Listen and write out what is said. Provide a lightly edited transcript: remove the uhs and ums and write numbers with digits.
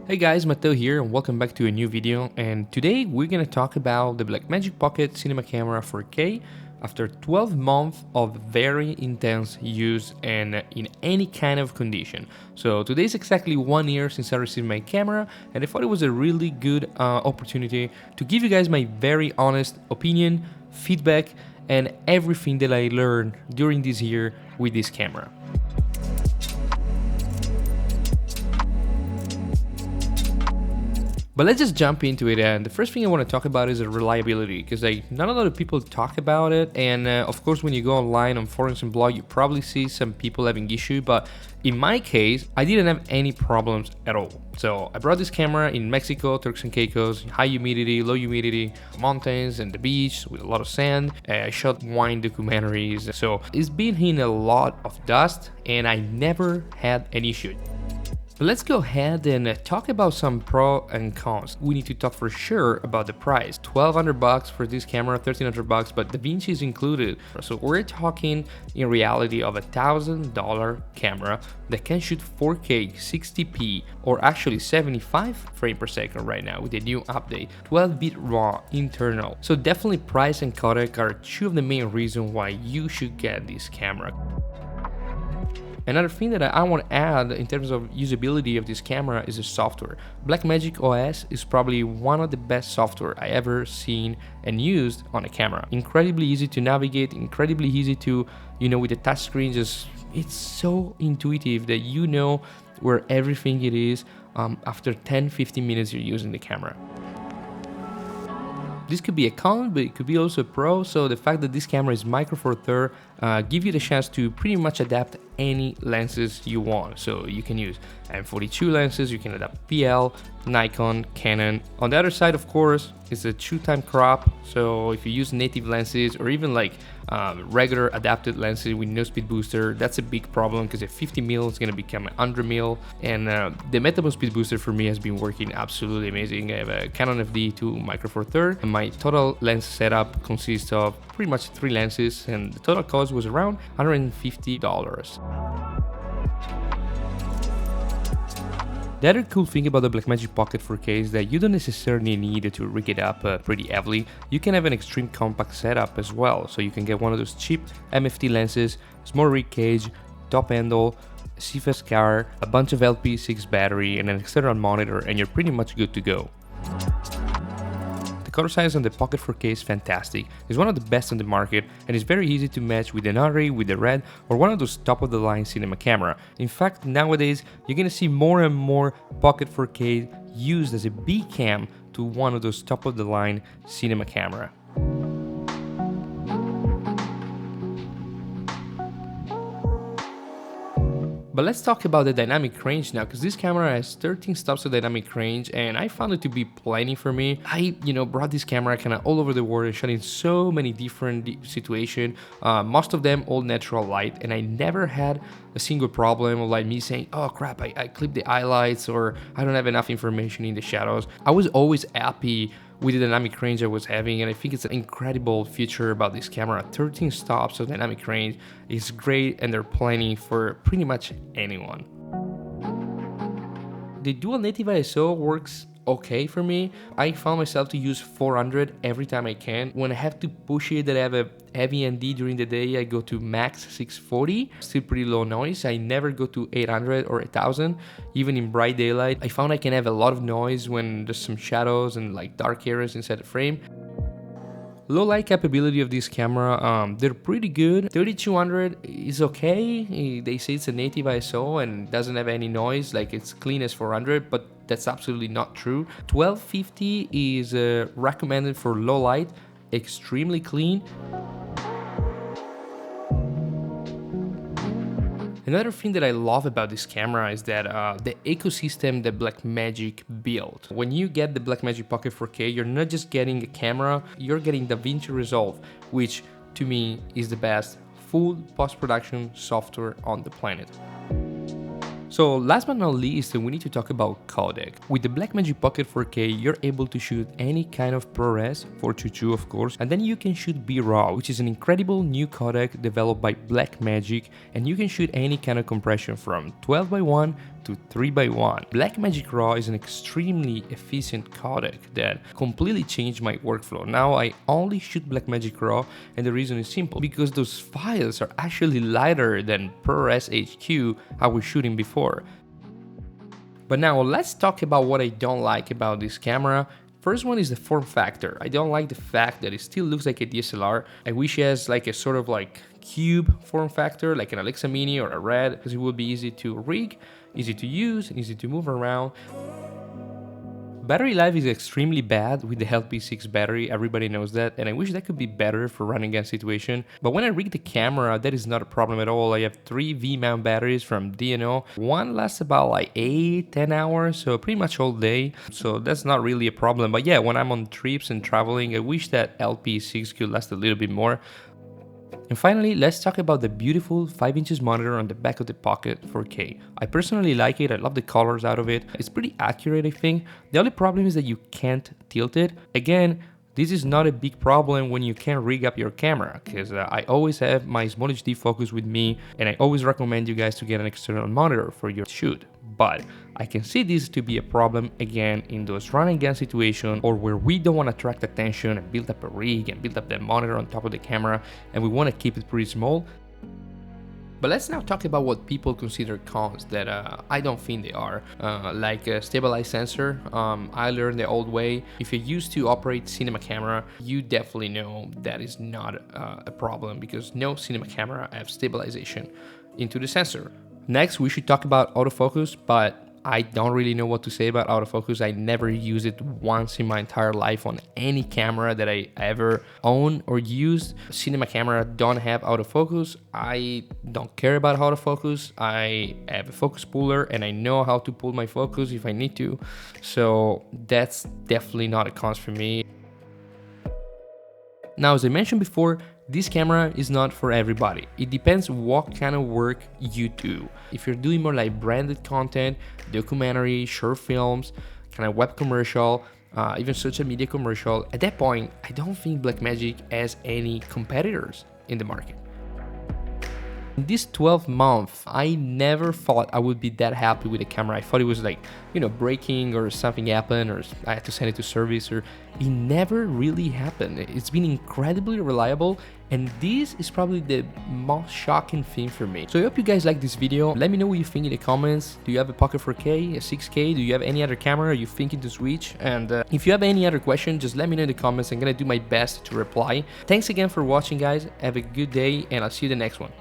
Hey guys, Matteo here and welcome back to a new video, and today we're gonna talk about the Blackmagic Pocket Cinema Camera 4K after 12 months of very intense use and in any kind of condition. So today is exactly 1 year since I received my camera, and I thought it was a really good opportunity to give you guys my very honest opinion, feedback, and everything that I learned during this year with this camera. But let's just jump into it, and the first thing I want to talk about is the reliability, because not a lot of people talk about it, and of course when you go online on forums and blog you probably see some people having issue, but in my case I didn't have any problems at all. So I brought this camera in Mexico, Turks and Caicos, high humidity, low humidity, mountains and the beach with a lot of sand. I shot wine documentaries, so it's been in a lot of dust and I never had an issue. But let's go ahead and talk about some pros and cons. We need to talk for sure about the price. $1,200 for this camera, $1,300, but DaVinci is included. So we're talking in reality of $1,000 camera that can shoot 4K 60p or actually 75 frames per second right now with the new update, 12-bit RAW internal. So definitely price and codec are two of the main reasons why you should get this camera. Another thing that I want to add in terms of usability of this camera is the software. Blackmagic OS is probably one of the best software I ever seen and used on a camera. Incredibly easy to navigate, incredibly easy to, with the touchscreen, it's so intuitive that you know where everything it is after 10-15 minutes you're using the camera. This could be a con, but it could be also a pro, so the fact that this camera is micro four thirds gives you the chance to pretty much adapt any lenses you want. So you can use M42 lenses, you can adapt PL, Nikon, Canon. On the other side, of course, is a 2x crop, so if you use native lenses or even regular adapted lenses with no speed booster, that's a big problem because a 50mm is going to become a 100mm, and the Matteo speed booster for me has been working absolutely amazing. I have a Canon FD2 micro four thirds, and my total lens setup consists of pretty much 3 lenses, and the total cost was around $150. The other cool thing about the Blackmagic Pocket 4K is that you don't necessarily need to rig it up pretty heavily. You can have an extreme compact setup as well, so you can get one of those cheap MFT lenses, small rig cage, top handle, CFS car, a bunch of LP6 battery and an external monitor, and you're pretty much good to go. The color size on the Pocket 4K is fantastic. It's one of the best on the market and it's very easy to match with an N.R.A., with the Red, or one of those top-of-the-line cinema camera. In fact, nowadays you're gonna see more and more Pocket 4K used as a B cam to one of those top-of-the-line cinema camera. But let's talk about the dynamic range now, because this camera has 13 stops of dynamic range and I found it to be plenty for me. I brought this camera kind of all over the world and shot in so many different situations, most of them all natural light, and I never had a single problem of me saying, oh crap, I clipped the highlights or I don't have enough information in the shadows. I was always happy with the dynamic range I was having, and I think it's an incredible feature about this camera. 13 stops of dynamic range is great, and they're plenty for pretty much anyone. The dual native ISO works okay for me. I found myself to use 400 every time I can. When I have to push it, that I have a heavy ND during the day, I go to max 640, still pretty low noise. I never go to 800 or 1000, even in bright daylight. I found I can have a lot of noise when there's some shadows and dark areas inside the frame. Low light capability of this camera, they're pretty good. 3200 is okay. They say it's a native ISO and doesn't have any noise, it's clean as 400, but that's absolutely not true. 1250 is recommended for low light, extremely clean. Another thing that I love about this camera is that the ecosystem that Blackmagic built. When you get the Blackmagic Pocket 4K, you're not just getting a camera, you're getting DaVinci Resolve, which to me is the best full post-production software on the planet. So last but not least, we need to talk about codec. With the Blackmagic Pocket 4K, you're able to shoot any kind of ProRes, 422 of course, and then you can shoot B-RAW, which is an incredible new codec developed by Blackmagic, and you can shoot any kind of compression from 12:1 to 3:1. Blackmagic Raw is an extremely efficient codec that completely changed my workflow. Now I only shoot Blackmagic Raw, and the reason is simple, because those files are actually lighter than ProRes HQ I was shooting before. But now let's talk about what I don't like about this camera. First one is the form factor. I don't like the fact that it still looks like a DSLR. I wish it has like a sort of like cube form factor, like an Alexa Mini or a Red, because it would be easy to rig, easy to use, and easy to move around. Battery life is extremely bad with the LP6 battery, everybody knows that, and I wish that could be better for running gun situation. But when I rig the camera, that is not a problem at all. I have 3 V-mount batteries from D&O. One lasts about like 8-10 hours, so pretty much all day. So that's not really a problem. But yeah, when I'm on trips and traveling, I wish that LP6 could last a little bit more. And finally, let's talk about the beautiful 5" monitor on the back of the Pocket 4K. I personally like it, I love the colors out of it. It's pretty accurate, I think. The only problem is that you can't tilt it. Again, this is not a big problem when you can't rig up your camera, because I always have my Small HD focus with me, and I always recommend you guys to get an external monitor for your shoot. But I can see this to be a problem again in those run and gun situations, or where we don't want to attract attention and build up a rig and build up the monitor on top of the camera, and we want to keep it pretty small. But let's now talk about what people consider cons that I don't think they are, like a stabilized sensor. I learned the old way. If you're used to operate cinema camera, you definitely know that is not a problem, because no cinema camera have stabilization into the sensor. Next, we should talk about autofocus, but I don't really know what to say about autofocus. I never used it once in my entire life on any camera that I ever own or used. Cinema camera don't have autofocus. I don't care about autofocus. I have a focus puller and I know how to pull my focus if I need to. So that's definitely not a con for me. Now, as I mentioned before, this camera is not for everybody. It depends what kind of work you do. If you're doing more like branded content, documentary, short films, kind of web commercial, even social media commercial, at that point, I don't think Blackmagic has any competitors in the market. In this 12 months, I never thought I would be that happy with the camera. I thought it was like, you know, breaking or something happened or I had to send it to service, or it never really happened. It's been incredibly reliable, and this is probably the most shocking thing for me. So I hope you guys like this video. Let me know what you think in the comments. Do you have a Pocket 4K, a 6K? Do you have any other camera you thinking to switch? And if you have any other question, just let me know in the comments. I'm gonna do my best to reply. Thanks again for watching, guys. Have a good day, and I'll see you in the next one.